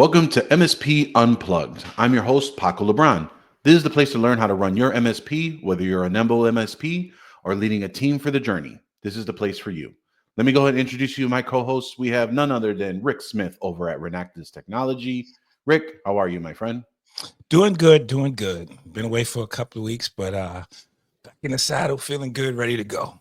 Welcome to MSP Unplugged. I'm your host, Paco Lebron. This is the place to learn how to run your MSP, whether you're a nimble MSP or leading a team for the journey. This is the place for you. Let me go ahead and introduce you to my co-hosts. We have none other than Rick Smith over at Renactus Technology. Rick, how are you, my friend? Doing good, doing good. Been away for a couple of weeks, but back in the saddle, feeling good, ready to go.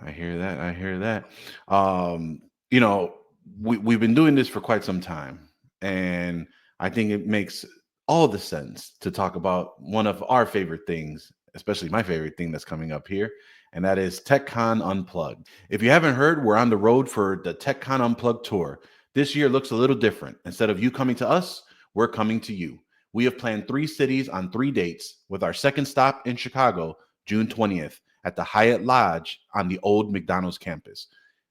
I hear that. I hear that. Um, you know, we've been doing this for quite some time, and I think it makes all the sense to talk about one of our favorite things, especially my favorite thing that's coming up here, and that is TechCon Unplugged. If you haven't heard, we're on the road for the TechCon Unplugged tour. This year looks a little different. Instead of you coming to us, we're coming to you. We have planned 3 cities on 3 dates, with our second stop in Chicago, June 20th at the Hyatt Lodge on the old McDonald's campus.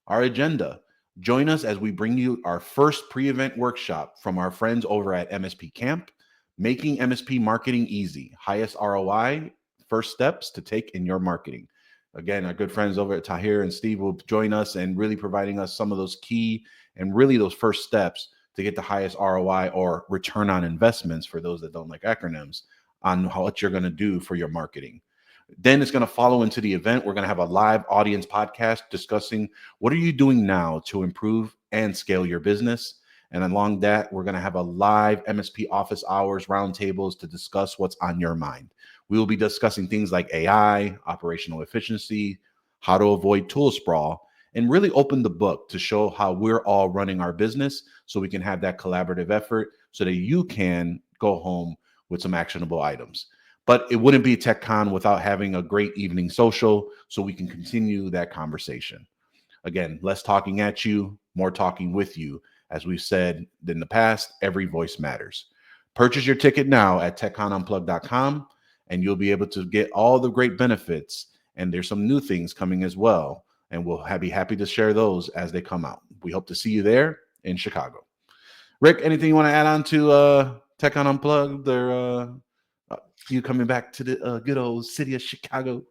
Our agenda: join us as we bring you our first pre event workshop from our friends over at MSP Camp, making MSP marketing easy, highest ROI, first steps to take in your marketing. Again, our good friends over at Tahir and Steve will join us and really providing us some of those key and really those first steps to get the highest ROI or return on investments for those that don't like acronyms on what you're going to do for your marketing. Then it's going to follow into the event. We're going to have a live audience podcast discussing what are you doing now to improve and scale your business. And along that, we're going to have a live MSP office hours roundtables to discuss what's on your mind. We will be discussing things like AI, operational efficiency, how to avoid tool sprawl, and really open the book to show how we're all running our business so we can have that collaborative effort so that you can go home with some actionable items. But it wouldn't be TechCon without having a great evening social so we can continue that conversation. Again, less talking at you, more talking with you. As we've said in the past, every voice matters. Purchase your ticket now at techconunplugged.com and you'll be able to get all the great benefits. And there's some new things coming as well. And we'll be happy to share those as they come out. We hope to see you there in Chicago. Rick, anything you want to add on to TechCon Unplugged or you coming back to the good old city of Chicago?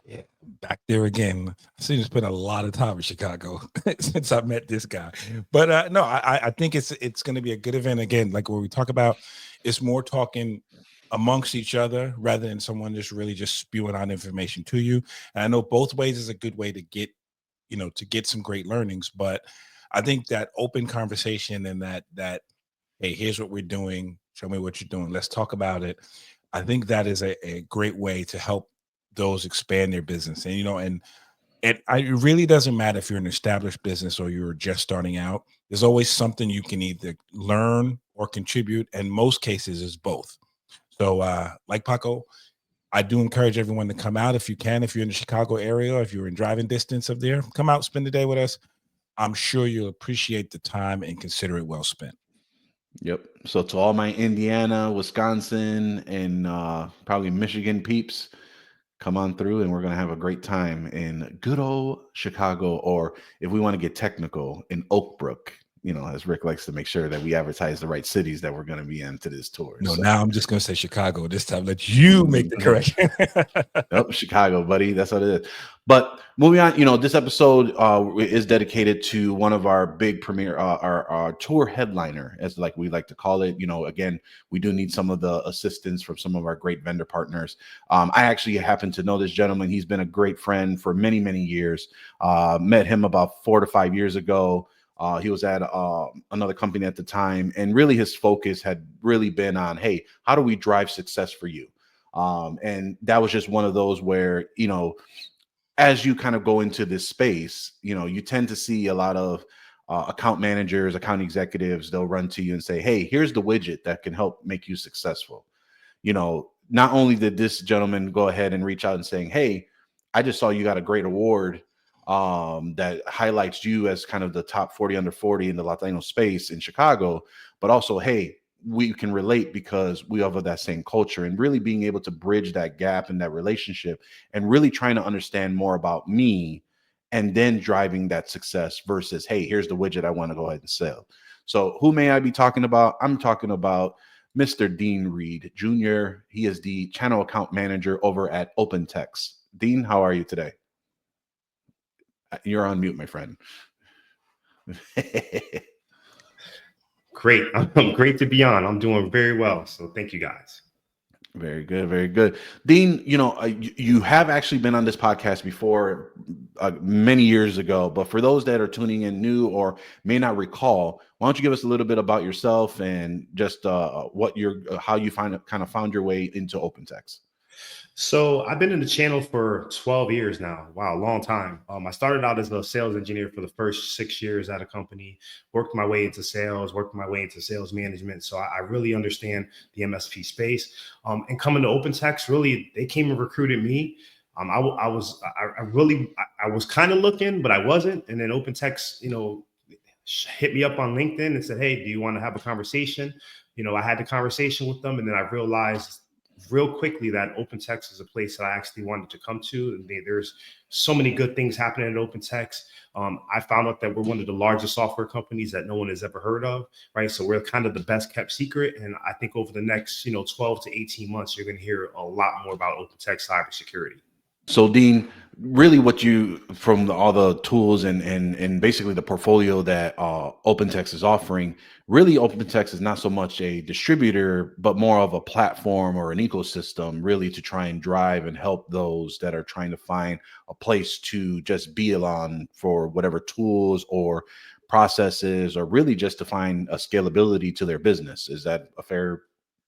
Yeah, back there again. I seem to spend a lot of time in Chicago since I met this guy. But no, I think it's going to be a good event again. Like where we talk about, it's more talking amongst each other rather than someone just really just spewing out information to you. And I know both ways is a good way to get, to get some great learnings. But I think that open conversation and that hey, here's what we're doing. Show me what you're doing. Let's talk about it. I think that is a great way to help those expand their business. And it really doesn't matter if you're an established business or you're just starting out. There's always something you can either learn or contribute. And most cases is both. So like Paco, I do encourage everyone to come out if you can, if you're in the Chicago area, or if you're in driving distance of there, come out, spend the day with us. I'm sure you'll appreciate the time and consider it well spent. Yep. So to all my Indiana, Wisconsin, and probably Michigan peeps, come on through and we're going to have a great time in good old Chicago, or if we want to get technical, in Oak Brook, as Rick likes to make sure that we advertise the right cities that we're going to be into this tour. No, So now I'm just going to say Chicago this time. Let you make the correction. Nope, Chicago, buddy. That's what it is. But moving on, this episode is dedicated to one of our big premier, our tour headliner, as like we like to call it. Again, we do need some of the assistance from some of our great vendor partners. I actually happen to know this gentleman. He's been a great friend for many, many years. Met him about 4 to 5 years ago. He was at another company at the time, and really his focus had really been on, hey, how do we drive success for you? And that was just one of those where, as you kind of go into this space, you tend to see a lot of account managers, account executives. They'll run to you and say, hey, here's the widget that can help make you successful. Not only did this gentleman go ahead and reach out and saying, hey, I just saw you got a great award that highlights you as kind of the top 40 under 40 in the Latino space in Chicago, but also, hey, we can relate because we have that same culture, and really being able to bridge that gap in that relationship and really trying to understand more about me and then driving that success versus, hey, here's the widget I want to go ahead and sell. So who may I be talking about? I'm talking about Mr. Dean Reid Jr. He is the channel account manager over at OpenText. Dean, how are you today? You're on mute, my friend. Great. Great to be on. I'm doing very well. So thank you guys. Very good, very good. Dean, you have actually been on this podcast before many years ago, but for those that are tuning in new or may not recall, why don't you give us a little bit about yourself and just how you found your way into OpenText? So I've been in the channel for 12 years now. Wow, long time. I started out as a sales engineer for the first 6 years at a company, worked my way into sales, worked my way into sales management. So I really understand the MSP space. And coming to OpenText, really, they came and recruited me. I was kind of looking, but I wasn't. And then OpenText, hit me up on LinkedIn and said, "Hey, do you want to have a conversation?" I had the conversation with them, and then I realized real quickly that OpenText is a place that I actually wanted to come to. And there's so many good things happening at OpenText. I found out that we're one of the largest software companies that no one has ever heard of, right? So we're kind of the best kept secret. And I think over the next, 12 to 18 months, you're going to hear a lot more about OpenText cybersecurity. So, Dean, really, what you from all the tools and basically the portfolio that OpenText is offering, really, OpenText is not so much a distributor, but more of a platform or an ecosystem, really, to try and drive and help those that are trying to find a place to just be on for whatever tools or processes, or really just to find a scalability to their business. Is that a fair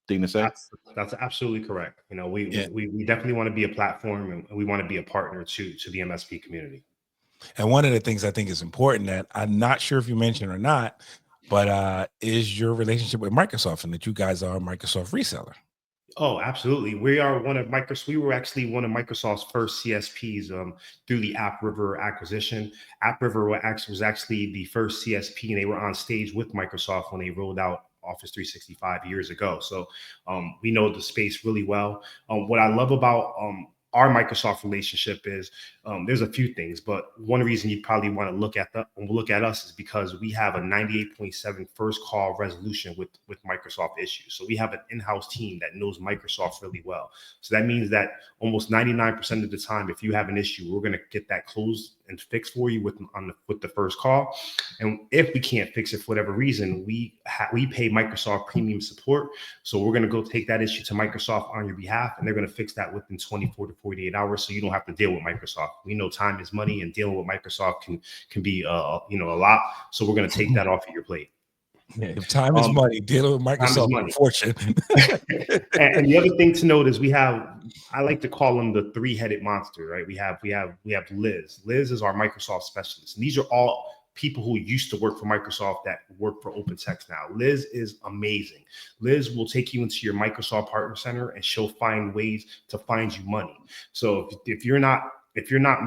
thing to say? That's absolutely correct. Yeah. We definitely want to be a platform, and we want to be a partner to the MSP community. And one of the things I think is important that I'm not sure if you mentioned or not, but is your relationship with Microsoft, and that you guys are a Microsoft reseller. Oh, absolutely. We are one of Microsoft. We were actually one of Microsoft's first CSPs through the AppRiver acquisition. AppRiver was actually the first CSP, and they were on stage with Microsoft when they rolled out Office 365 years ago. So we know the space really well. What I love about our Microsoft relationship is there's a few things, but one reason you probably want to look at us is because we have a 98.7 first call resolution with Microsoft issues. So we have an in-house team that knows Microsoft really well. So that means that almost 99% of the time, if you have an issue, we're going to get that closed and fixed for you with the first call. And if we can't fix it for whatever reason, we pay Microsoft premium support. So we're going to go take that issue to Microsoft on your behalf, and they're going to fix that within 24 to 48 hours. So you don't have to deal with Microsoft. We know time is money, and dealing with Microsoft can be a lot. So we're going to take that off of your plate. Yeah, if time is money, dealing with Microsoft is unfortunate. And the other thing to note is I like to call them the three-headed monster, right? We have Liz. Liz is our Microsoft specialist. And these are all people who used to work for Microsoft that work for OpenText now. Liz is amazing. Liz will take you into your Microsoft Partner Center, and she'll find ways to find you money. So if you're not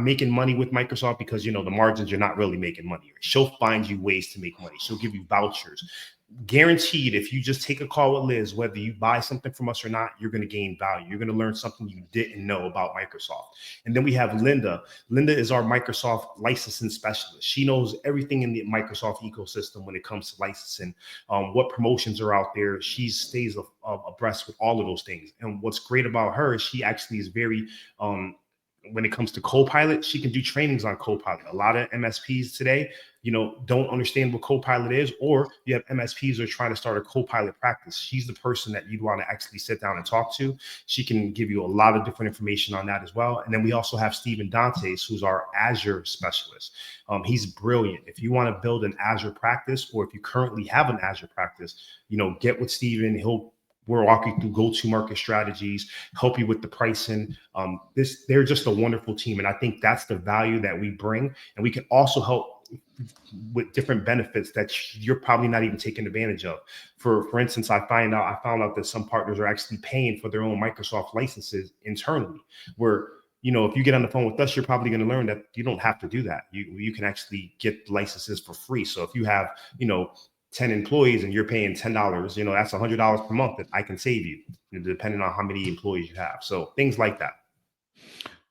making money with Microsoft because, the margins, you're not really making money, she'll find you ways to make money. She'll give you vouchers. Guaranteed, if you just take a call with Liz, whether you buy something from us or not, you're going to gain value. You're going to learn something you didn't know about Microsoft. And then we have Linda. Linda is our Microsoft licensing specialist. She knows everything in the Microsoft ecosystem when it comes to licensing, what promotions are out there. She stays abreast with all of those things. And what's great about her is she actually is very when it comes to Copilot, she can do trainings on Copilot. A lot of MSPs today, don't understand what Copilot is, or you have MSPs who are trying to start a Copilot practice. She's the person that you'd want to actually sit down and talk to. She can give you a lot of different information on that as well. And then we also have Stephen Dantes, who's our Azure specialist. He's brilliant. If you want to build an Azure practice, or if you currently have an Azure practice, get with Stephen. We'll walk you through go-to-market strategies, help you with the pricing. They're just a wonderful team. And I think that's the value that we bring. And we can also help with different benefits that you're probably not even taking advantage of. For instance, I found out that some partners are actually paying for their own Microsoft licenses internally, where if you get on the phone with us, you're probably going to learn that you don't have to do that. You can actually get licenses for free. So if you have 10 employees and you're paying $10, that's $100 per month that I can save you, depending on how many employees you have. So things like that.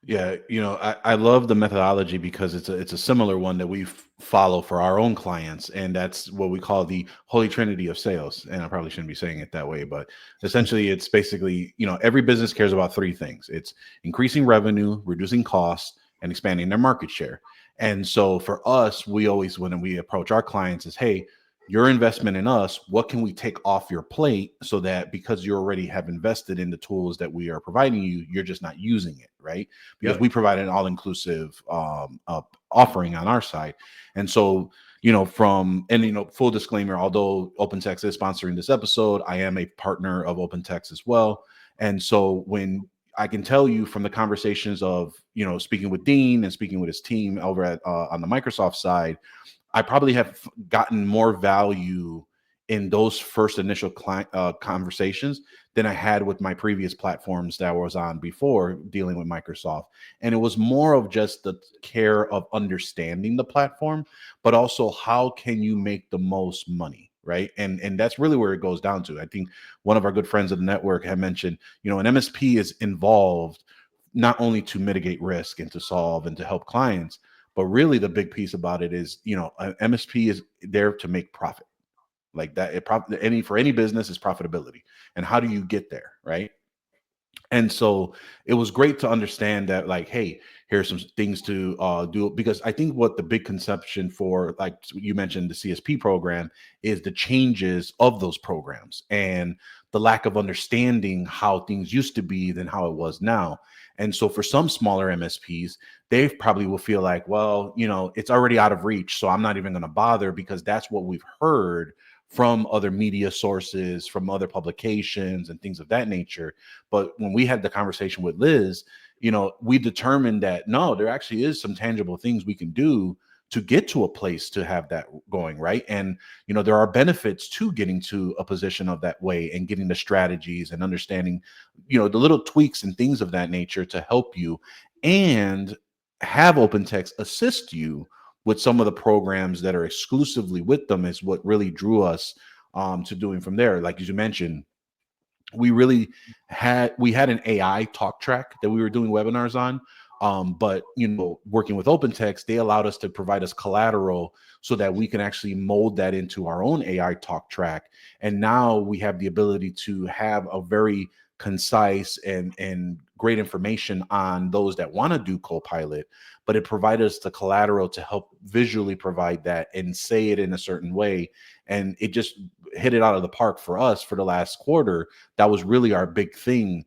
Yeah, I love the methodology because it's a similar one that we follow for our own clients, and that's what we call the Holy Trinity of sales. And I probably shouldn't be saying it that way, but essentially, it's basically every business cares about three things: it's increasing revenue, reducing costs, and expanding their market share. And so for us, we always, when we approach our clients, is, hey, your investment in us, what can we take off your plate so that because you already have invested in the tools that we are providing you, you're just not using it, right? Because we provide an all-inclusive offering on our side. And so, full disclaimer, although OpenText is sponsoring this episode, I am a partner of OpenText as well. And so when I can tell you from the conversations of, speaking with Dean and speaking with his team over at on the Microsoft side, I probably have gotten more value in those first initial conversations than I had with my previous platforms that I was on before dealing with Microsoft. And it was more of just the care of understanding the platform, but also how can you make the most money, right? And that's really where it goes down to. I think one of our good friends of the network had mentioned, an MSP is involved not only to mitigate risk and to solve and to help clients, but really the big piece about it is, an MSP is there to make profit. Like that, for any business is profitability. And how do you get there, right? And so it was great to understand that, like, hey, here's some things to do, because I think what the big conception for, like you mentioned, the CSP program is the changes of those programs and the lack of understanding how things used to be than how it was now. And so for some smaller MSPs, they probably will feel like, well, it's already out of reach, so I'm not even going to bother, because that's what we've heard from other media sources, from other publications and things of that nature. But when we had the conversation with Liz, we determined that no, there actually is some tangible things we can do to get to a place to have that going, right? And there are benefits to getting to a position of that way and getting the strategies and understanding, the little tweaks and things of that nature to help you, and have OpenText assist you with some of the programs that are exclusively with them is what really drew us to doing from there. Like as you mentioned, we had an AI talk track that we were doing webinars on. But working with OpenText, they allowed us to provide us collateral so that we can actually mold that into our own AI talk track. And now we have the ability to have a very concise and great information on those that want to do Copilot, but it provided us the collateral to help visually provide that and say it in a certain way. And it just hit it out of the park for us for the last quarter. That was really our big thing.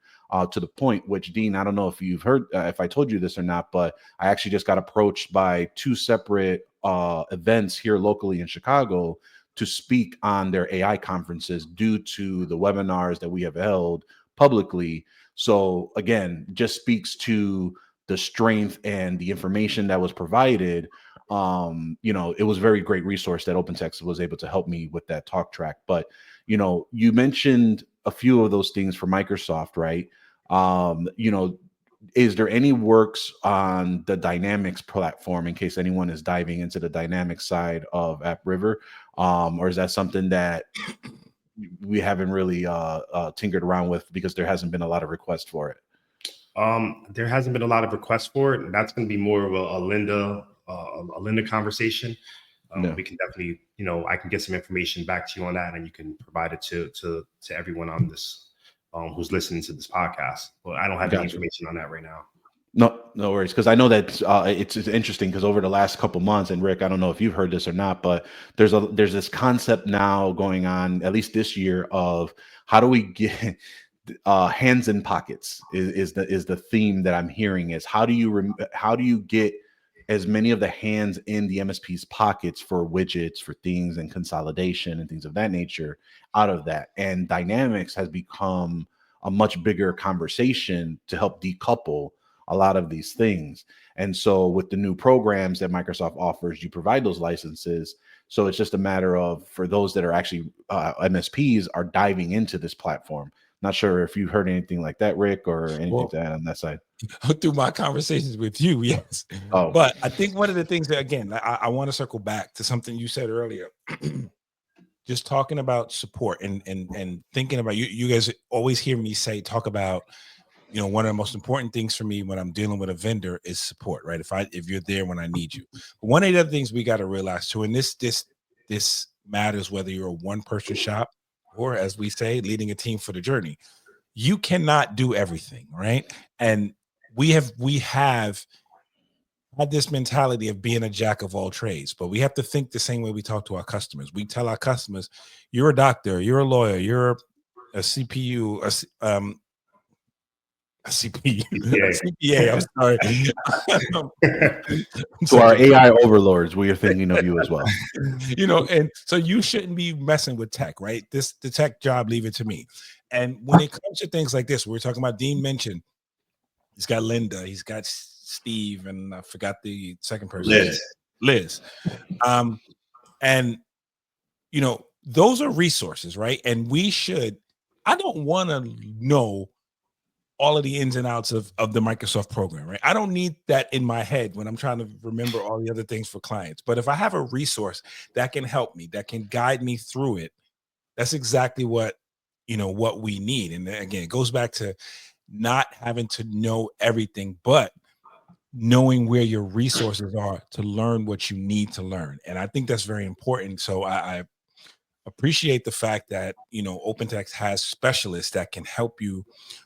To the point which, Dean, I don't know if you've heard, if I told you this or not, but I actually just got approached by two separate events here locally in Chicago to speak on their AI conferences due to the webinars that we have held publicly. So again, just speaks to the strength and the information that was provided. It was a very great resource that OpenText was able to help me with that talk track. But you mentioned a few of those things for Microsoft, right? Is there any works on the Dynamics platform in case anyone is diving into the Dynamics side of AppRiver? Or is that something that we haven't really tinkered around with because there hasn't been a lot of requests for it? There hasn't been a lot of requests for it, and that's going to be more of a Linda conversation. No. We can definitely, I can get some information back to you on that, and you can provide it to everyone on this who's listening to this podcast. But I don't have any information on that right now. No worries, because I know that it's interesting because over the last couple months, and Rick, I don't know if you've heard this or not, but there's this concept now going on, at least this year, of how do we get hands in pockets is the theme that I'm hearing. Is how do you get as many of the hands in the MSP's pockets for widgets, for things and consolidation and things of that nature out of that. And Dynamics has become a much bigger conversation to help decouple a lot of these things. And so with the new programs that Microsoft offers, you provide those licenses. So it's just a matter of, for those that are actually MSPs are diving into this platform. Not sure if you heard anything like that, Rick, or anything to add on that side. Through my conversations with you, yes. Oh. But I think one of the things that, again, I want to circle back to something you said earlier. Just talking about support and thinking about you guys always hear me talk about, one of the most important things for me when I'm dealing with a vendor is support, right? If you're there when I need you. But one of the other things we got to realize too, and this matters whether you're a one-person shop or, as we say, leading a team for the journey. You cannot do everything, right? And we have had this mentality of being a jack of all trades, but we have to think the same way we talk to our customers. We tell our customers, you're a doctor, you're a lawyer, you're a CPU, a CPU, a CPA. I'm sorry. To our AI overlords, we are thinking of you as well. And so you shouldn't be messing with tech, right? The tech job, leave it to me. And when it comes to things like this, we're talking about, Dean mentioned, he's got Linda, he's got Steve, and I forgot the second person, Liz. And those are resources, right? And I don't want to know all of the ins and outs of the Microsoft program, right? I don't need that in my head when I'm trying to remember all the other things for clients. But if I have a resource that can help me, that can guide me through it, that's exactly what we need. And again, it goes back to not having to know everything, but knowing where your resources are to learn what you need to learn. And I think that's very important. So I appreciate the fact that OpenText has specialists that can help you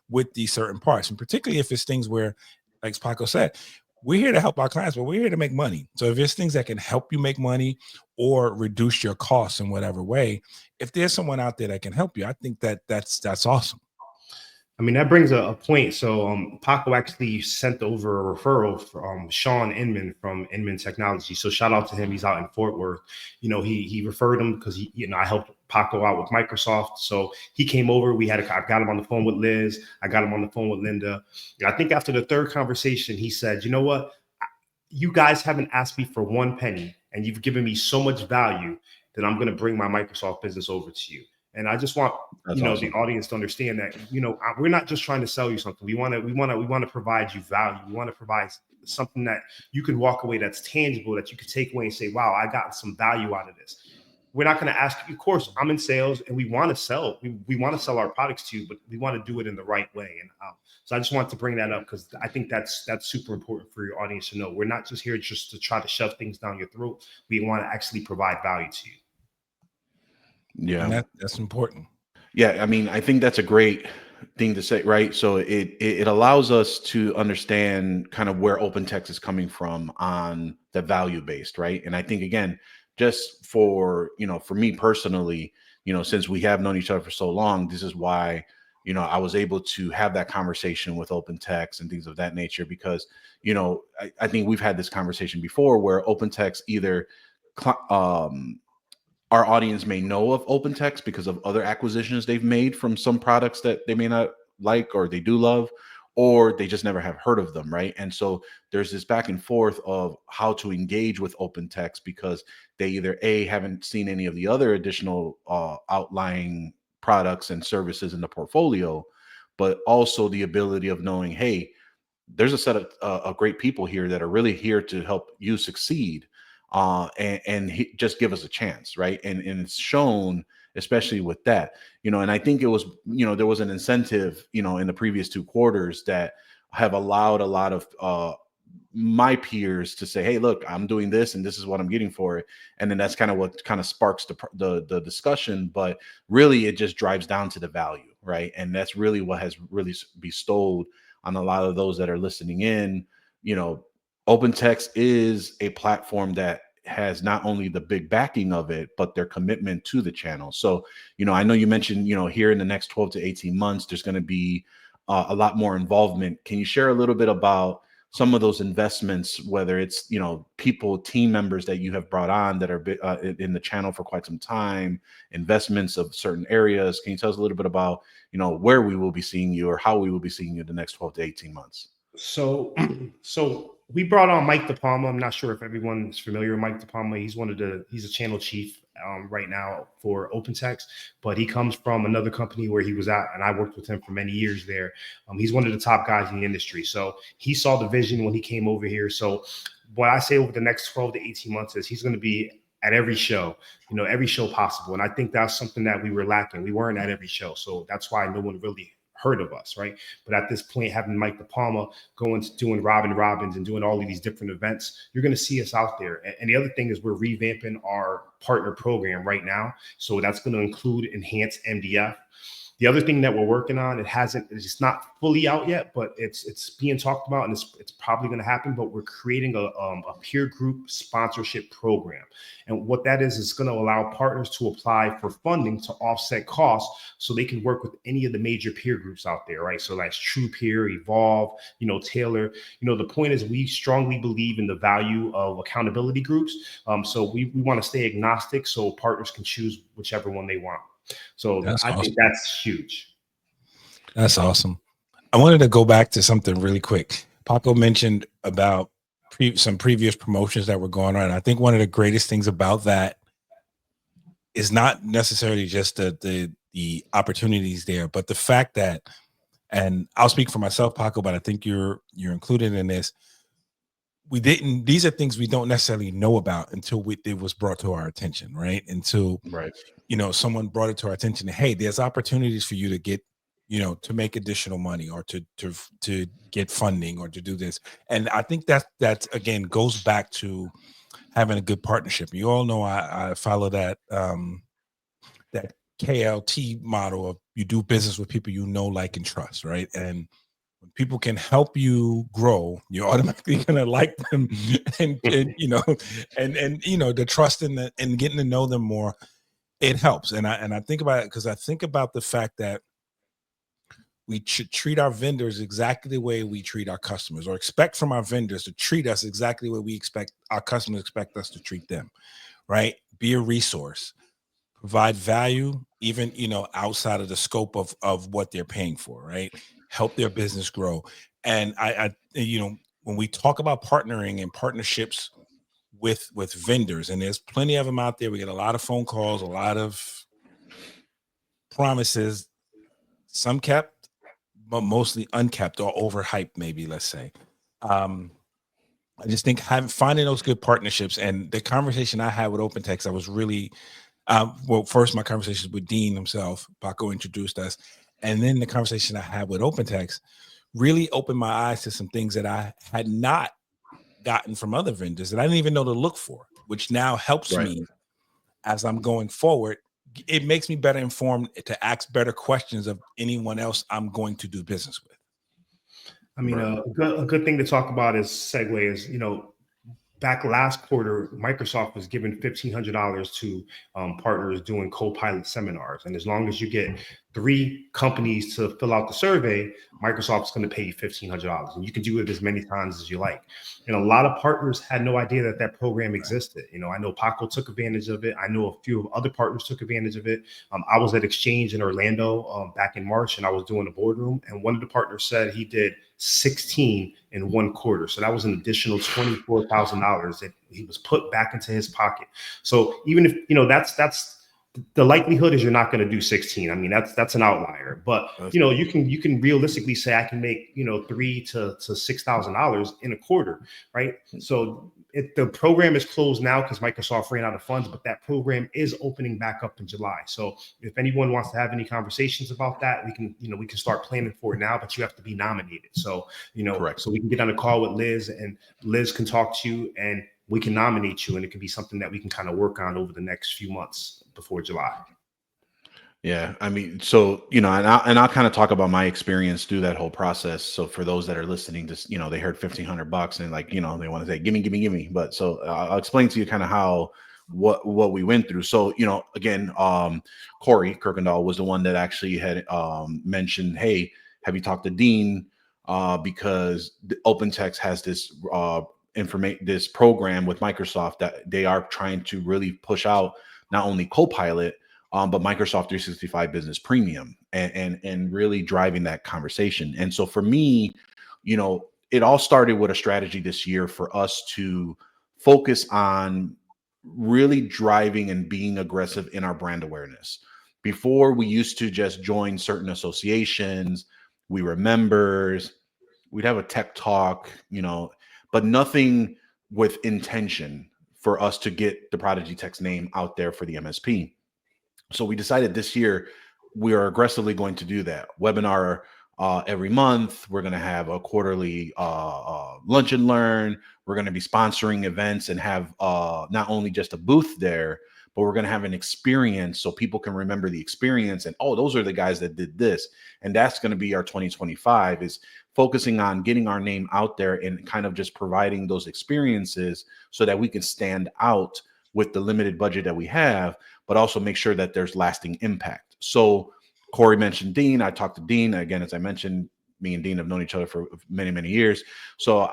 with these certain parts, and particularly if it's things where, like Paco said, we're here to help our clients, but we're here to make money. So if there's things that can help you make money or reduce your costs in whatever way, if there's someone out there that can help you, I think that's awesome. I mean, that brings a point. So Paco actually sent over a referral from Sean Inman from Inman Technology. So shout out to him. He's out in Fort Worth. He referred him because I helped Paco out with Microsoft. So he came over. I got him on the phone with Liz. I got him on the phone with Linda. I think after the third conversation, he said, you know what? You guys haven't asked me for one penny, and you've given me so much value that I'm going to bring my Microsoft business over to you. And I just want awesome. The audience to understand that we're not just trying to sell you something. We want to provide you value. We want to provide something that you can walk away that's tangible, that you can take away and say, wow, I got some value out of this. We're not going to ask you. Of course, I'm in sales, and we want to sell. We want to sell our products to you, but we want to do it in the right way. And so I just want to bring that up because I think that's super important for your audience to know. We're not just here just to try to shove things down your throat. We want to actually provide value to you. Yeah, and that's important. Yeah, I mean, I think that's a great thing to say, right? So it allows us to understand kind of where OpenText is coming from on the value based, right? And I think again, just for me personally, since we have known each other for so long, this is why I was able to have that conversation with OpenText and things of that nature, because I think we've had this conversation before where OpenText either our audience may know of OpenText because of other acquisitions they've made from some products that they may not like or they do love, or they just never have heard of them, right? And so there's this back and forth of how to engage with OpenText because they either haven't seen any of the other additional outlying products and services in the portfolio, but also the ability of knowing, hey, there's a set of great people here that are really here to help you succeed. And just give us a chance, right? And it's shown, especially with that, and I think it was, there was an incentive, in the previous 2 quarters that have allowed a lot of my peers to say, hey, look, I'm doing this and this is what I'm getting for it. And then that's kind of what kind of sparks the discussion, but really it just drives down to the value, right? And that's really what has really bestowed on a lot of those that are listening in. OpenText is a platform that has not only the big backing of it, but their commitment to the channel. So, I know you mentioned, here in the next 12 to 18 months, there's going to be a lot more involvement. Can you share a little bit about some of those investments, whether it's, people, team members that you have brought on that are in the channel for quite some time, investments of certain areas? Can you tell us a little bit about, where we will be seeing you or how we will be seeing you the next 12 to 18 months? So we brought on Mike DePalma. I'm not sure if everyone's familiar with Mike DePalma. He's a channel chief right now for OpenText, but he comes from another company where he was at, and I worked with him for many years there. He's one of the top guys in the industry. So he saw the vision when he came over here. So what I say over the next 12 to 18 months is he's going to be at every show, every show possible. And I think that's something that we were lacking. We weren't at every show. So that's why no one really heard of us, right? But at this point, having Mike DePalma going to doing Robins and doing all of these different events, you're going to see us out there. And the other thing is we're revamping our partner program right now. So that's going to include enhanced MDF. The other thing that we're working on, it's not fully out yet, but it's being talked about, and it's probably going to happen. But we're creating a peer group sponsorship program, and what that is going to allow partners to apply for funding to offset costs, so they can work with any of the major peer groups out there, right? So that's True Peer, Evolve, Taylor. The point is, we strongly believe in the value of accountability groups. So we want to stay agnostic, so partners can choose whichever one they want. So That's I awesome. think that's huge. That's awesome. I wanted to go back to something really quick. Paco mentioned about some previous promotions that were going on. I think one of the greatest things about that is not necessarily just the opportunities there, but the fact that, and I'll speak for myself, Paco, but I think you're included in this. These are things we don't necessarily know about until it was brought to our attention, right? Until, someone brought it to our attention. Hey, there's opportunities for you to get, to make additional money, or to get funding, or to do this. And I think that again goes back to having a good partnership. You all know I follow that that KLT model of you do business with people you know, like, and trust, right? And when people can help you grow, you're automatically gonna like them, and the trust and getting to know them more, it helps. And I think about it because I think about the fact that we should treat our vendors exactly the way we treat our customers, or expect from our vendors to treat us exactly the way we expect our customers expect us to treat them, right? Be a resource, provide value, even outside of the scope of what they're paying for, right? Help their business grow. And I when we talk about partnering and partnerships with vendors, and there's plenty of them out there, we get a lot of phone calls, a lot of promises, some kept, but mostly unkept or overhyped, maybe, let's say. I just think finding those good partnerships, and the conversation I had with OpenText, I was really first, my conversations with Dean himself. Paco introduced us, and then the conversation I had with OpenText really opened my eyes to some things that I had not gotten from other vendors that I didn't even know to look for, which now helps me as I'm going forward. It makes me better informed to ask better questions of anyone else I'm going to do business with. I mean, a good thing to talk about is segue is, back last quarter, Microsoft was giving $1,500 to partners doing co-pilot seminars. And as long as you get 3 companies to fill out the survey, Microsoft's going to pay you $1,500. And you can do it as many times as you like. And a lot of partners had no idea that program existed. I know Paco took advantage of it. I know a few other partners took advantage of it. I was at Exchange in Orlando back in March, and I was doing a boardroom. And one of the partners said he did 16 in 1 quarter. So that was an additional $24,000 that he was put back into his pocket. So even if, that's the likelihood is you're not going to do 16. I mean, that's an outlier, but you can realistically say I can make, $3,000 to $6,000 in a quarter. Right. So the program is closed now because Microsoft ran out of funds, but that program is opening back up in July. So if anyone wants to have any conversations about that, we can start planning for it now, but you have to be nominated. So, so we can get on a call with Liz, and Liz can talk to you, and we can nominate you, and it can be something that we can kind of work on over the next few months before July. Yeah, I mean, so and I'll kind of talk about my experience through that whole process. So for those that are listening, just they heard $1,500 and they want to say give me. But so I'll explain to you kind of how what we went through. So again, Corey Kirkendoll was the one that actually had mentioned, hey, have you talked to Dean? Because the OpenText has this this program with Microsoft that they are trying to really push out, not only Copilot, but Microsoft 365 Business Premium, and really driving that conversation. And so for me, it all started with a strategy this year for us to focus on really driving and being aggressive in our brand awareness. Before, we used to just join certain associations, we were members, we'd have a tech talk, but nothing with intention for us to get the ProdigyTeks name out there for the MSP. So we decided this year we are aggressively going to do that. Webinar every month. We're going to have a quarterly lunch and learn. We're going to be sponsoring events and have not only just a booth there, but we're going to have an experience so people can remember the experience and, oh, those are the guys that did this. And that's going to be our 2025, is focusing on getting our name out there and kind of just providing those experiences so that we can stand out with the limited budget that we have, but also make sure that there's lasting impact. So Corey mentioned Dean. I talked to Dean again, as I mentioned, me and Dean have known each other for many, many years. So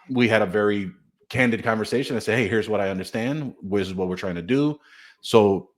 we had a very candid conversation. I said, hey, here's what I understand. This is what we're trying to do. So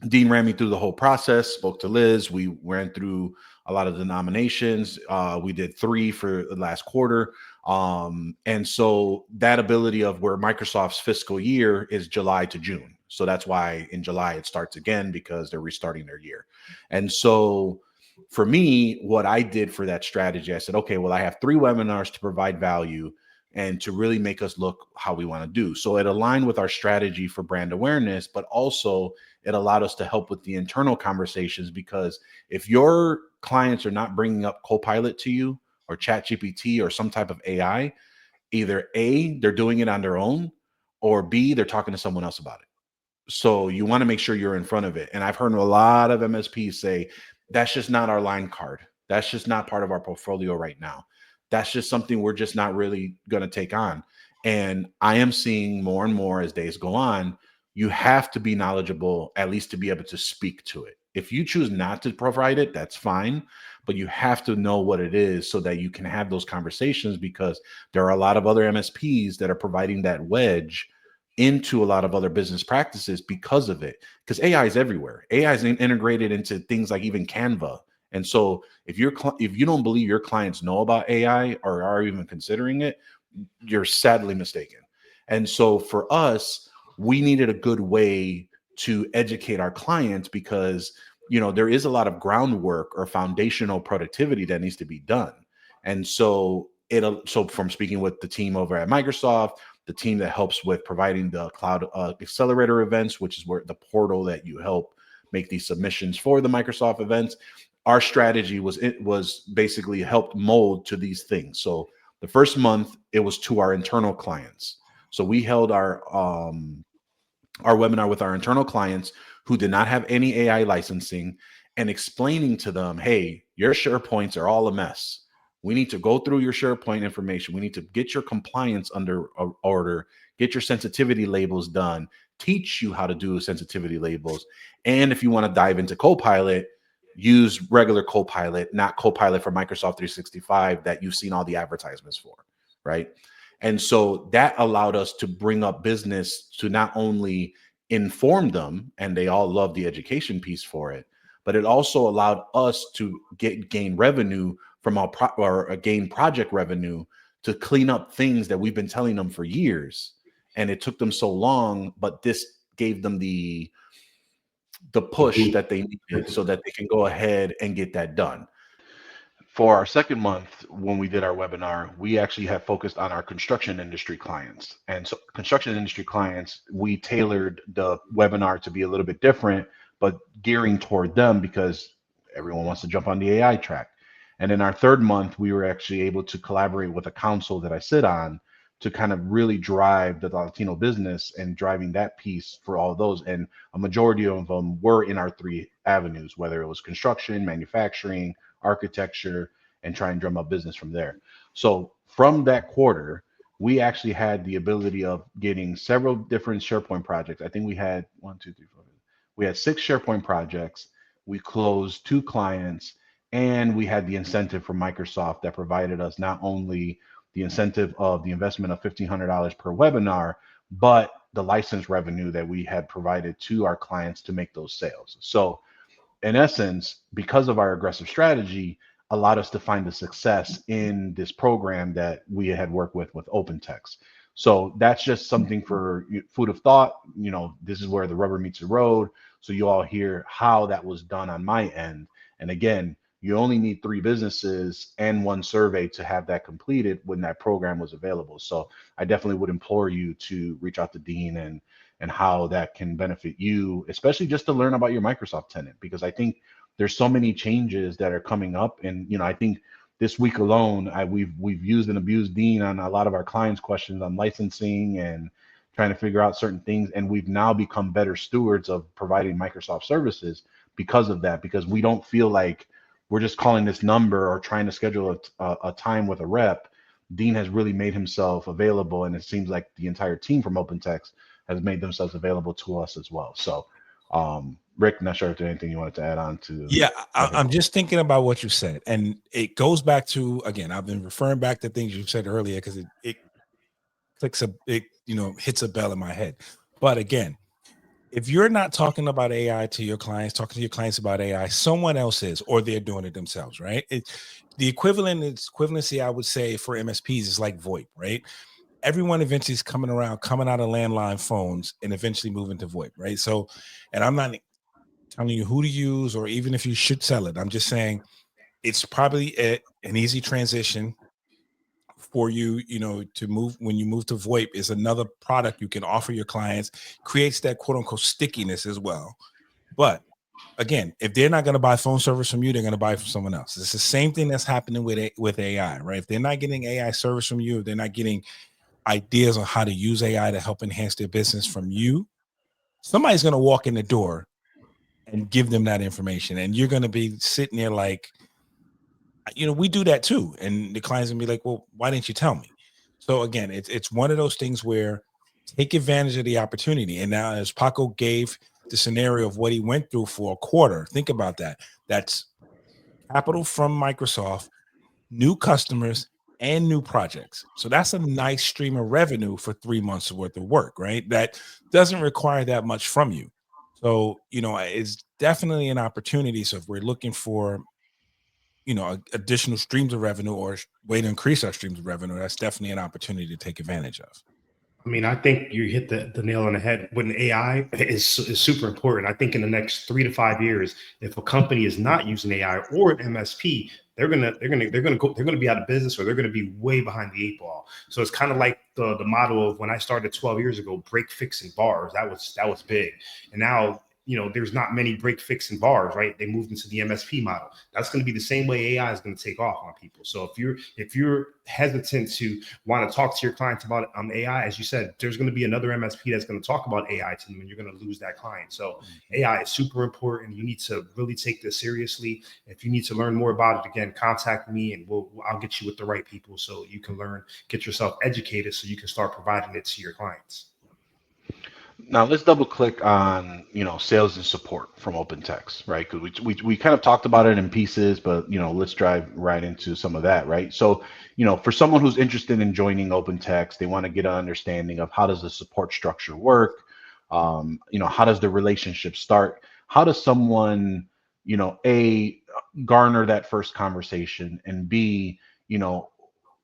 Dean ran me through the whole process, spoke to Liz. We ran through a lot of the nominations. We did 3 for the last quarter. And so that ability of where Microsoft's fiscal year is July to June. So that's why in July it starts again, because they're restarting their year. And so for me, what I did for that strategy, I said, okay, well, I have 3 webinars to provide value and to really make us look how we want to do. So it aligned with our strategy for brand awareness, but also it allowed us to help with the internal conversations, because if your clients are not bringing up Copilot to you or ChatGPT or some type of AI, either A, they're doing it on their own, or B, they're talking to someone else about it. So you want to make sure you're in front of it. And I've heard a lot of MSPs say, that's just not our line card. That's just not part of our portfolio right now. That's just something we're just not really going to take on. And I am seeing more and more as days go on, you have to be knowledgeable, at least to be able to speak to it. If you choose not to provide it, that's fine, but you have to know what it is so that you can have those conversations, because there are a lot of other MSPs that are providing that wedge into a lot of other business practices because of it. Because AI is everywhere. AI is integrated into things like even Canva. And so if you don't believe your clients know about AI or are even considering it, you're sadly mistaken. And so for us, we needed a good way to educate our clients, because there is a lot of groundwork or foundational productivity that needs to be done. And so from speaking with the team over at Microsoft, the team that helps with providing the cloud accelerator events, which is where the portal that you help make these submissions for the Microsoft events, our strategy was basically helped mold to these things. So the first month it was to our internal clients. So we held our webinar with our internal clients who did not have any AI licensing, and explaining to them, hey, your SharePoints are all a mess. We need to go through your SharePoint information. We need to get your compliance under order, get your sensitivity labels done, teach you how to do sensitivity labels. And if you want to dive into Copilot, use regular Copilot, not Copilot for Microsoft 365 that you've seen all the advertisements for, right? And so that allowed us to bring up business to not only inform them, and they all love the education piece for it, but it also allowed us to gain revenue from gain project revenue to clean up things that we've been telling them for years. And it took them so long, but this gave them the push that they needed so that they can go ahead and get that done. For our second month, when we did our webinar, we actually have focused on our construction industry clients. And so construction industry clients, we tailored the webinar to be a little bit different, but gearing toward them because everyone wants to jump on the AI track. And in our third month, we were actually able to collaborate with a council that I sit on to kind of really drive the Latino business and driving that piece for all of those. And a majority of them were in our 3 avenues, whether it was construction, manufacturing, architecture, and try and drum up business from there. So from that quarter, we actually had the ability of getting several different SharePoint projects. I think we had 1, 2, 3, 4. We had 6 SharePoint projects. We closed 2 clients, and we had the incentive from Microsoft that provided us not only the incentive of the investment of $1,500 per webinar, but the license revenue that we had provided to our clients to make those sales. So in essence, because of our aggressive strategy, allowed us to find the success in this program that we had worked with OpenText. So that's just something for food of thought. This is where the rubber meets the road. So you all hear how that was done on my end. And again, you only need 3 businesses and 1 survey to have that completed when that program was available. So I definitely would implore you to reach out to Dean and how that can benefit you, especially just to learn about your Microsoft tenant, because I think there's so many changes that are coming up. And, I think this week alone, we've used and abused Dean on a lot of our clients' questions on licensing and, trying to figure out certain things. And we've now become better stewards of providing Microsoft services because of that, because we don't feel like we're just calling this number or trying to schedule a time with a rep. Dean has really made himself available, and it seems like the entire team from OpenText has made themselves available to us as well. So, Rick, not sure if there's anything you wanted to add on to. Yeah, I'm just thinking about what you said, and it goes back to, again, I've been referring back to things you said earlier because it clicks it hits a bell in my head. But again, if you're not talking about AI to your clients, talking to your clients about AI, someone else is, or they're doing it themselves, right? The equivalency, I would say, for MSPs is like VoIP, right? Everyone eventually is coming out of landline phones and eventually moving to VoIP, right? So, and I'm not telling you who to use or even if you should sell it. I'm just saying it's probably an easy transition for you, to move. When you move to VoIP, is another product you can offer your clients, creates that quote unquote stickiness as well. But again, if they're not going to buy phone service from you, they're going to buy from someone else. It's the same thing that's happening with AI, right? If they're not getting AI service from you, if they're not getting ideas on how to use AI to help enhance their business from you, somebody's going to walk in the door and give them that information. And you're going to be sitting there like, we do that too. And the client's gonna be like, well, why didn't you tell me? So again, it's one of those things where take advantage of the opportunity. And now, as Paco gave the scenario of what he went through for a quarter, think about that. That's capital from Microsoft, new customers, and new projects. So that's a nice stream of revenue for 3 months worth of work, right? That doesn't require that much from you. So, it's definitely an opportunity. So if we're looking for additional streams of revenue or way to increase our streams of revenue, that's definitely an opportunity to take advantage of. I mean, I think you hit the nail on the head. When AI is super important, I think in the next 3 to 5 years, if a company is not using AI or an MSP, they're gonna be out of business, or they're gonna be way behind the 8 ball. So it's kind of like the motto of when I started 12 years ago: break, fix, and bars. That was big, and now, there's not many break, fix, and bars, right? They moved into the MSP model. That's going to be the same way AI is going to take off on people. So if you're hesitant to want to talk to your clients about AI, as you said, there's going to be another MSP that's going to talk about AI to them, and you're going to lose that client. So AI is super important. You need to really take this seriously. If you need to learn more about it, again, contact me, and I'll get you with the right people so you can learn, get yourself educated, so you can start providing it to your clients. Now let's double click on sales and support from OpenText, right? Because we kind of talked about it in pieces, but let's dive right into some of that, right? So for someone who's interested in joining OpenText, they want to get an understanding of how does the support structure work, how does the relationship start, how does someone A, garner that first conversation, and B,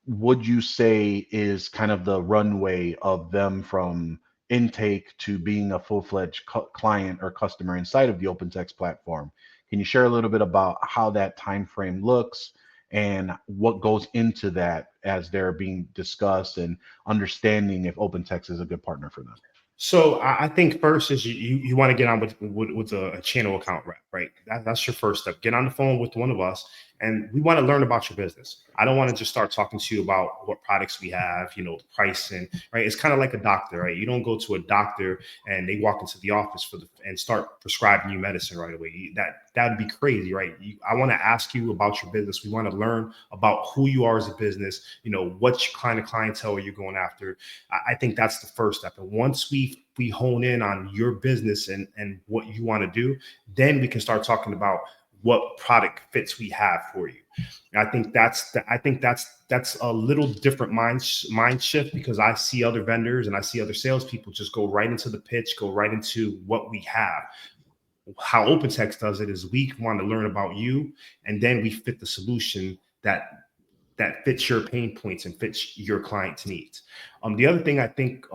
would you say is kind of the runway of them from intake to being a full-fledged client or customer inside of the OpenText platform? Can you share a little bit about how that time frame looks and what goes into that as they're being discussed, and understanding if OpenText is a good partner for them? So I think first is you want to get on with a channel account rep, right? That's your first step. Get on the phone with one of us, and we want to learn about your business. I don't want to just start talking to you about what products we have, the pricing, right? It's kind of like a doctor, right? You don't go to a doctor and they walk into the office and start prescribing you medicine right away. That would be crazy, right? I want to ask you about your business. We want to learn about who you are as a business, what kind of clientele are you going after. I think that's the first step. And once we hone in on your business and what you want to do, then we can start talking about what product fits we have for you. And I think that's a little different mind shift, because I see other vendors and I see other salespeople just go right into the pitch, go right into what we have. How OpenText does it is we want to learn about you, and then we fit the solution that fits your pain points and fits your client's needs. The other thing I think,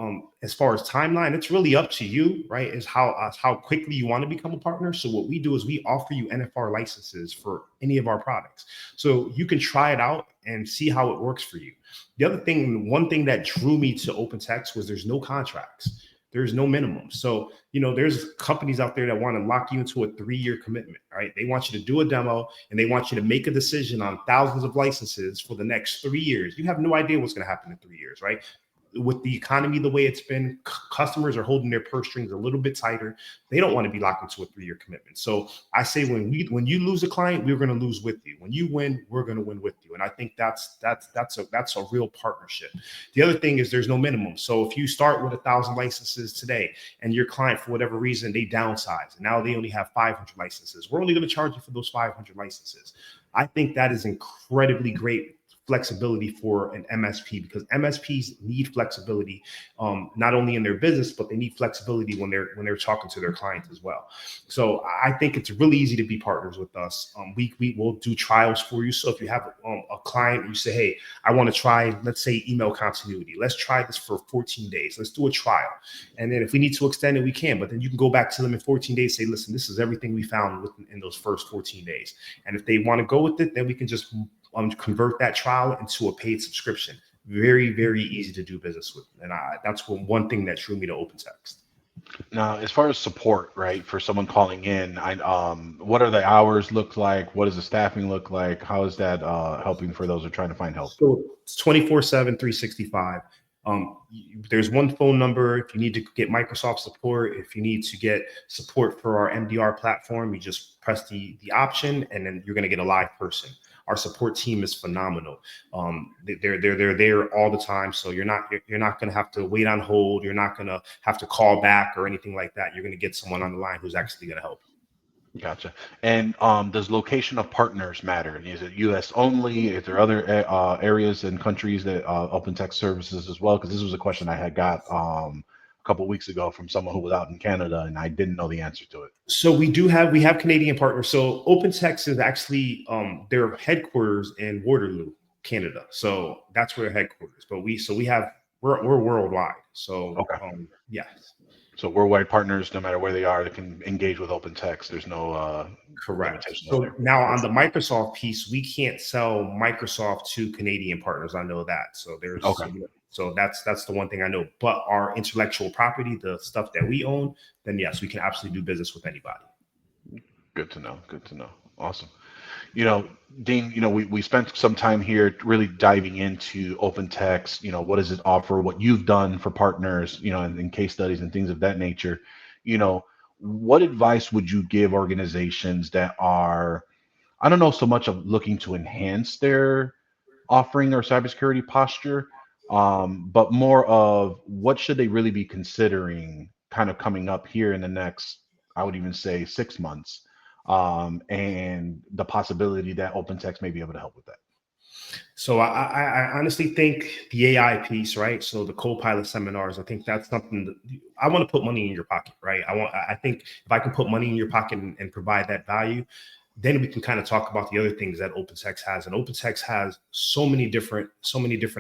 as far as timeline, it's really up to you, right? Is how quickly you want to become a partner. So what we do is we offer you NFR licenses for any of our products, so you can try it out and see how it works for you. The other thing, one thing that drew me to OpenText was there's no contracts. There's no minimum. So, there's companies out there that want to lock you into a 3-year commitment, right? They want you to do a demo and they want you to make a decision on thousands of licenses for the next 3 years. You have no idea what's going to happen in 3 years, right? with the economy the way it's been, customers are holding their purse strings a little bit tighter. They don't want to be locked into a 3-year commitment. So I say when you lose a client, we're going to lose with you. When you win, we're going to win with you. And I think that's a real partnership. The other thing is there's no minimum. So if you start with 1,000 licenses today and your client, for whatever reason, they downsize and now they only have 500 licenses, we're only going to charge you for those 500 licenses. I think that is incredibly great flexibility for an MSP, because MSPs need flexibility, not only in their business, but they need flexibility when they're talking to their clients as well. So I think it's really easy to be partners with us. We will do trials for you. So if you have a client, you say, hey, I want to try, let's say, email continuity. Let's try this for 14 days. Let's do a trial. And then if we need to extend it, we can. But then you can go back to them in 14 days, say, listen, this is everything we found in those first 14 days. And if they want to go with it, then we can just convert that trial into a paid subscription. Very, very easy to do business with. And that's one thing that drew me to OpenText. Now, as far as support, right, for someone calling in, what are the hours look like? What does the staffing look like? How is that helping for those who are trying to find help? So it's 24/7, 365. There's one phone number. If you need to get Microsoft support, if you need to get support for our MDR platform, you just press the option, and then you're going to get a live person. Our support team is phenomenal. They're there all the time, so you're not going to have to wait on hold. You're not going to have to call back or anything like that. You're going to get someone on the line who's actually going to help. Gotcha. And does location of partners matter? Is it U.S. only? Is there other areas and countries that OpenText services as well? Because this was a question I had got a couple of weeks ago from someone who was out in Canada, and I didn't know the answer to it. So we have Canadian partners. So OpenText is actually their headquarters in Waterloo, Canada. So that's where their headquarters. But we're worldwide. So okay. Yes. So worldwide partners, no matter where they are, they can engage with OpenText. There's no correct. So now on the Microsoft piece, we can't sell Microsoft to Canadian partners. I know that. So there's So that's the one thing I know. But our intellectual property, the stuff that we own, then yes, we can absolutely do business with anybody. Good to know. Good to know. Awesome. Dean, we spent some time here really diving into OpenText, what does it offer, what you've done for partners, and case studies and things of that nature. What advice would you give organizations that are, I don't know so much of looking to enhance their offering or cybersecurity posture, but more of what should they really be considering kind of coming up here in the next, I would even say 6 months, and the possibility that OpenText may be able to help with that. So I honestly think the AI piece, right? So the co-pilot seminars, I think that's something that I want to put money in your pocket, right? I think if I can put money in your pocket and provide that value, then we can kind of talk about the other things that OpenText has. And OpenText has so many different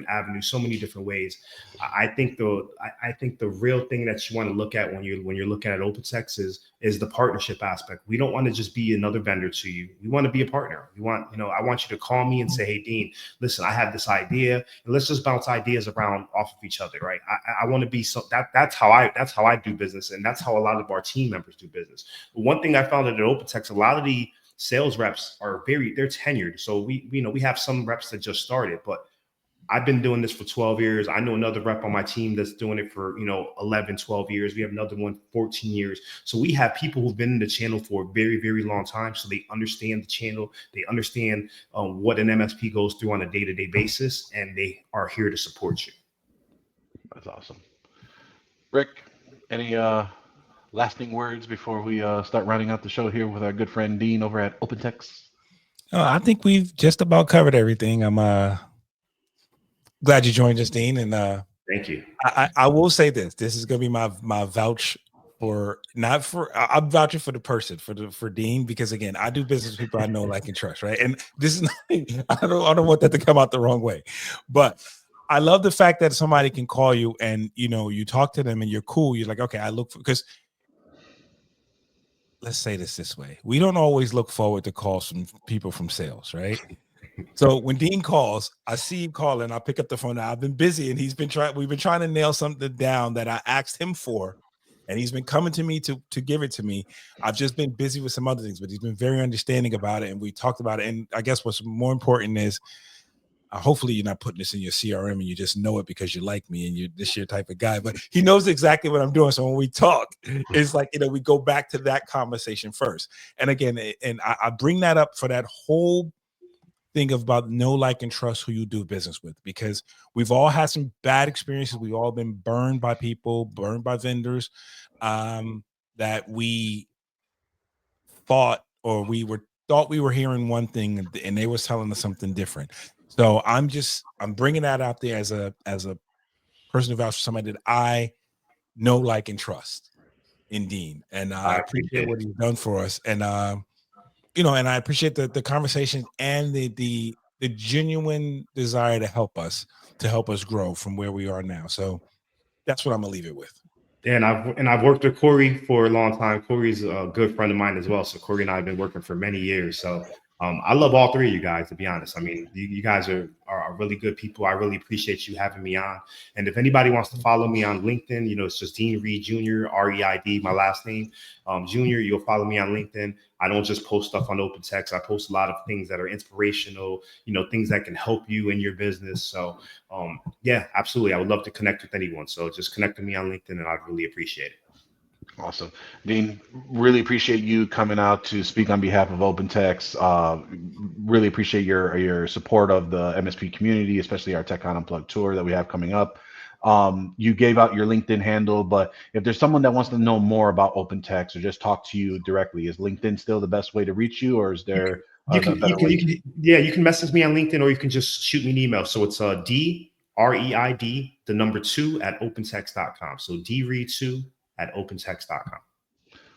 avenues, so many different ways. I think the real thing that you want to look at when you're looking at OpenText is the partnership aspect. We don't want to just be another vendor to you. We want to be a partner. I want you to call me and say, hey, Dean, listen, I have this idea, and let's just bounce ideas around off of each other, right? I want to be that's how I do business, and that's how a lot of our team members do business. But one thing I found at OpenText, a lot of the sales reps they're tenured. So we have some reps that just started, but I've been doing this for 12 years. I know another rep on my team that's doing it for 11, 12 years. We have another one 14 years. So we have people who've been in the channel for a very, very long time. So they understand the channel. They understand what an MSP goes through on a day-to-day basis, and they are here to support you. That's awesome. Rick, any lasting words before we start rounding out the show here with our good friend Dean over at OpenText? I think we've just about covered everything. I'm glad you joined us, Dean, and thank you. I will say this is going to be my vouch for, not for, I'm vouching for the person, for Dean, because again, I do business with people I know, like, and trust, right? And this is not, I don't want that to come out the wrong way, but I love the fact that somebody can call you and you talk to them and you're cool. You're like, okay, I look for, because let's say this way. We don't always look forward to calls from people from sales, right? So when Dean calls, I see him calling, I pick up the phone. Now, I've been busy and we've been trying to nail something down that I asked him for, and he's been coming to me to give it to me. I've just been busy with some other things, but he's been very understanding about it, and we talked about it. And I guess what's more important is hopefully you're not putting this in your CRM and you just know it because you like me and you're this your type of guy, but he knows exactly what I'm doing. So when we talk, it's like, we go back to that conversation first. And again, and I bring that up for that whole thing about know, like, and trust who you do business with, because we've all had some bad experiences. We've all been burned by people, burned by vendors, that we thought, or thought we were hearing one thing and they was telling us something different. So I'm bringing that out there as a person who vouches for somebody that I know, like, and trust in Dean, and I appreciate what he's done for us. And and I appreciate the conversation and the genuine desire to help us grow from where we are now. So that's what I'm gonna leave it with. And I've worked with Corey for a long time. Corey's a good friend of mine as well. So Corey and I have been working for many years. So I love all three of you guys, to be honest. I mean, you guys are really good people. I really appreciate you having me on. And if anybody wants to follow me on LinkedIn, it's just Dean Reid Jr., REID, my last name. Junior, you'll follow me on LinkedIn. I don't just post stuff on OpenText. I post a lot of things that are inspirational, things that can help you in your business. So yeah, absolutely. I would love to connect with anyone. So just connect with me on LinkedIn and I'd really appreciate it. Awesome. Dean, really appreciate you coming out to speak on behalf of OpenText. Really appreciate your support of the MSP community, especially our TechCon Unplugged tour that we have coming up. You gave out your LinkedIn handle, but if there's someone that wants to know more about OpenText or just talk to you directly, is LinkedIn still the best way to reach you, or is there you can message me on LinkedIn, or you can just shoot me an email. So it's DREID, the number 2 at OpenText.com. So DREID2 at OpenText.com.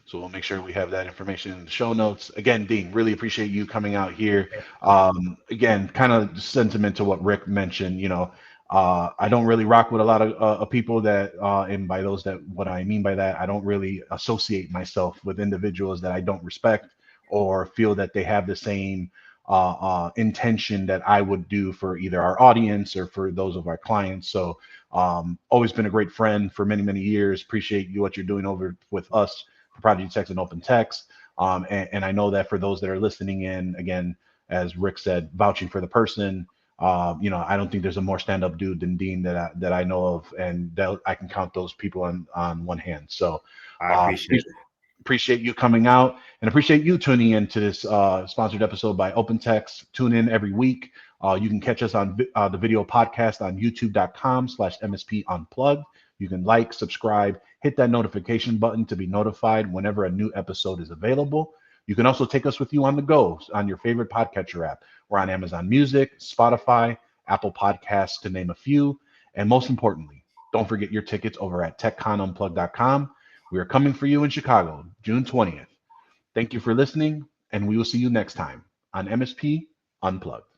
So we'll make sure we have that information in the show notes. Again, Dean, really appreciate you coming out here. Again, kind of sentiment to what Rick mentioned. I don't really rock with a lot of people that, and by those that, what I mean by that, I don't really associate myself with individuals that I don't respect or feel that they have the same intention that I would do for either our audience or for those of our clients. So always been a great friend for many, many years. Appreciate you, what you're doing over with us for ProdigyTeks and OpenText. And I know that for those that are listening in, again, as Rick said, vouching for the person, I don't think there's a more stand-up dude than Dean that I know of, and that I can count those people on one hand. So I appreciate you coming out, and appreciate you tuning in to this sponsored episode by OpenText. Tune in every week. You can catch us on the video podcast on youtube.com/MSP Unplugged. You can like, subscribe, hit that notification button to be notified whenever a new episode is available. You can also take us with you on the go on your favorite podcatcher app. We're on Amazon Music, Spotify, Apple Podcasts, to name a few. And most importantly, don't forget your tickets over at techconunplugged.com. We are coming for you in Chicago, June 20th. Thank you for listening, and we will see you next time on MSP Unplugged.